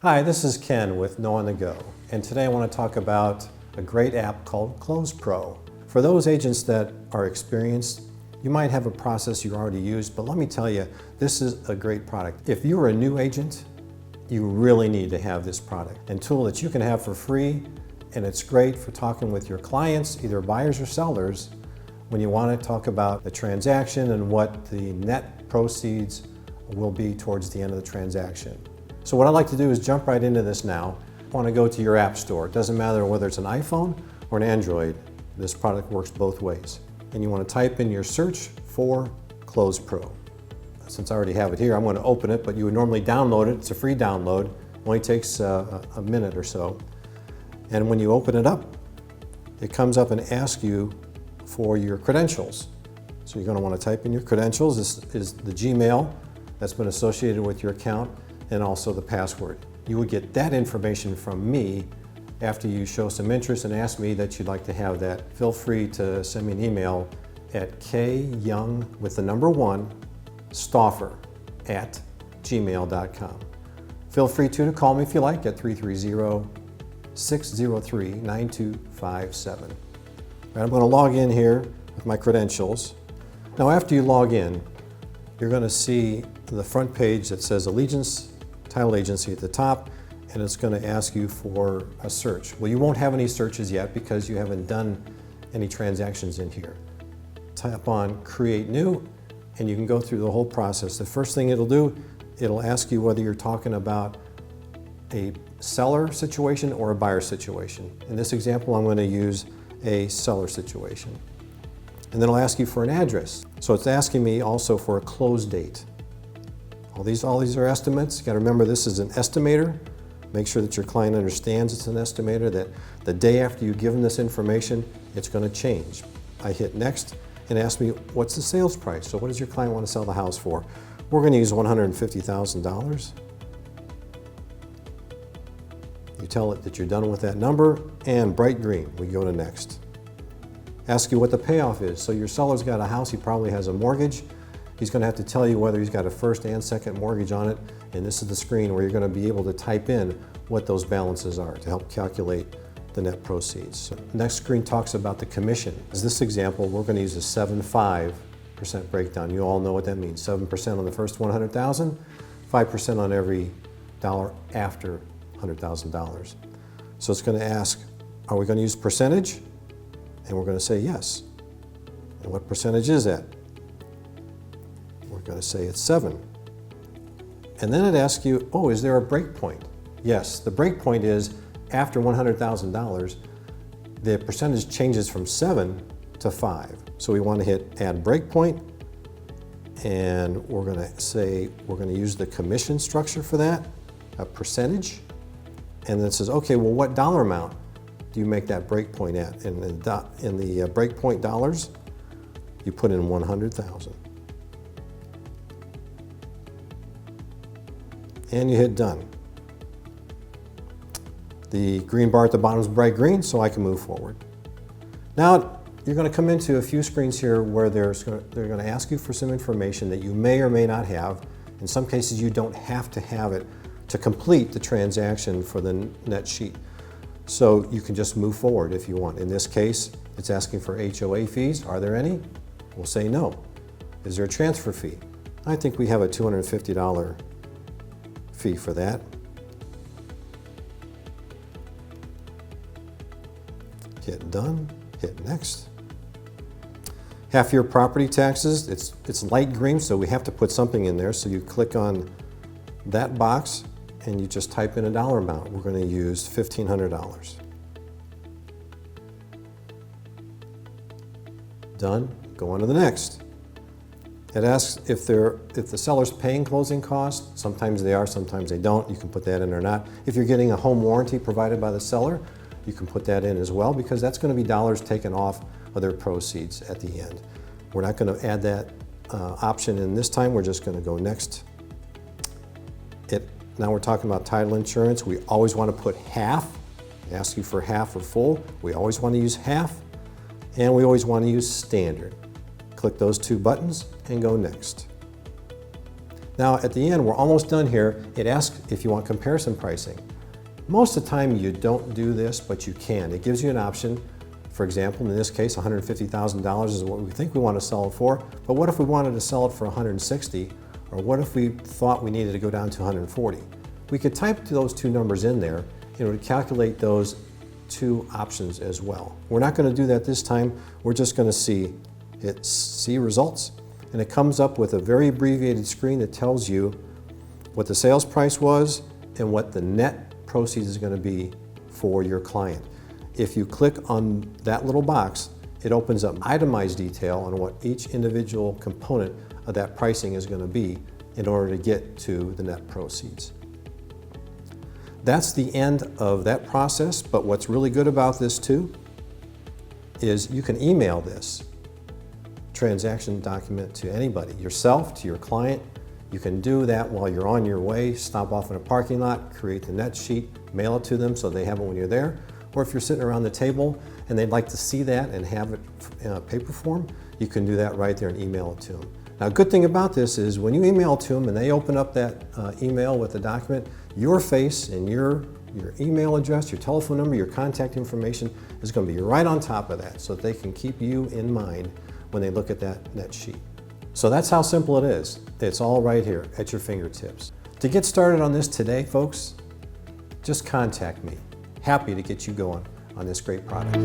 Hi, this is Ken with Know on the Go, and today I want to talk about a great app called Close Pro. For those agents that are experienced, you might have a process you already use, but let me tell you, this is a great product. If you're a new agent, you really need to have this product and tool that you can have for free, and it's great for talking with your clients, either buyers or sellers, when you want to talk about the transaction and what the net proceeds will be towards the end of the transaction. So what I'd like to do is jump right into this now. I want to go to your app store. It doesn't matter whether it's an iPhone or an Android. This product works both ways. And you want to type in your search for Close Pro. Since I already have it here, I'm going to open it, but you would normally download it. It's a free download. It only takes a minute or so. And when you open it up, it comes up and asks you for your credentials. So you're going to want to type in your credentials. This is the Gmail that's been associated with your account, and also the password. You would get that information from me after you show some interest and ask me that you'd like to have that. Feel free to send me an email at kyoung with the number 1 stauffer@gmail.com. Feel free to call me if you like at 330-603-9257. I'm going to log in here with my credentials. Now after you log in, you're going to see the front page that says Allegiance Title Agency at the top, and it's going to ask you for a search. Well, you won't have any searches yet because you haven't done any transactions in here. Tap on Create New, and you can go through the whole process. The first thing it'll do, it'll ask you whether you're talking about a seller situation or a buyer situation. In this example, I'm going to use a seller situation. And then it'll ask you for an address. So it's asking me also for a close date. All these are estimates. You got to remember this is an estimator. Make sure that your client understands it's an estimator, that the day after you give them this information, it's going to change. I hit next and ask me, what's the sales price? So what does your client want to sell the house for? We're going to use $150,000. You tell it that you're done with that number, and bright green, we go to next. Ask you what the payoff is. So your seller's got a house, he probably has a mortgage. He's going to have to tell you whether he's got a first and second mortgage on it, and this is the screen where you're going to be able to type in what those balances are to help calculate the net proceeds. So the next screen talks about the commission. In this example, we're going to use a 7.5% breakdown. You all know what that means. 7% on the first $100,000, 5% on every dollar after $100,000. So it's going to ask, are we going to use percentage? And we're going to say yes. And what percentage is that? We're going to say it's 7. And then it asks you, oh, is there a break point? Yes, the break point is after $100,000, the percentage changes from 7 to 5. So we want to hit add break point, and we're going to say we're going to use the commission structure for that, a percentage. And then it says, okay, well, what dollar amount do you make that break point at? In the break point dollars, you put in 100,000. And you hit done. The green bar at the bottom is bright green, so I can move forward. Now, you're going to come into a few screens here where they're going to ask you for some information that you may or may not have. In some cases, you don't have to have it to complete the transaction for the net sheet. So you can just move forward if you want. In this case, it's asking for HOA fees. Are there any? We'll say no. Is there a transfer fee? I think we have a $250 fee for that. Hit done, hit next. Half your property taxes, it's light green, so we have to put something in there. So you click on that box and you just type in a dollar amount. We're going to use $1,500. Done, go on to the next. It asks if the seller's paying closing costs. Sometimes they are, sometimes they don't. You can put that in or not. If you're getting a home warranty provided by the seller, you can put that in as well, because that's going to be dollars taken off of their proceeds at the end. We're not going to add that option in this time. We're just going to go next. Now we're talking about title insurance. We always want to put half. They ask you for half or full. We always want to use half, and we always want to use standard. Click those two buttons and go next. Now at the end, we're almost done here. It asks if you want comparison pricing. Most of the time you don't do this, but you can. It gives you an option. For example, in this case, $150,000 is what we think we want to sell it for, but what if we wanted to sell it for $160,000, or what if we thought we needed to go down to $140,000? We could type those two numbers in there, and it would calculate those two options as well. We're not going to do that this time. We're just going to see results, and it comes up with a very abbreviated screen that tells you what the sales price was and what the net proceeds is going to be for your client. If you click on that little box, it opens up itemized detail on what each individual component of that pricing is going to be in order to get to the net proceeds. That's the end of that process, but what's really good about this too is you can email this transaction document to anybody, yourself, to your client. You can do that while you're on your way, stop off in a parking lot, create the net sheet, mail it to them so they have it when you're there. Or if you're sitting around the table and they'd like to see that and have it in a paper form, you can do that right there and email it to them. Now, a good thing about this is when you email to them and they open up that email with the document, your face and your email address, your telephone number, your contact information is going to be right on top of that so that they can keep you in mind when they look at that net sheet. So that's how simple it is. It's all right here at your fingertips. To get started on this today, folks, just contact me. Happy to get you going on this great product.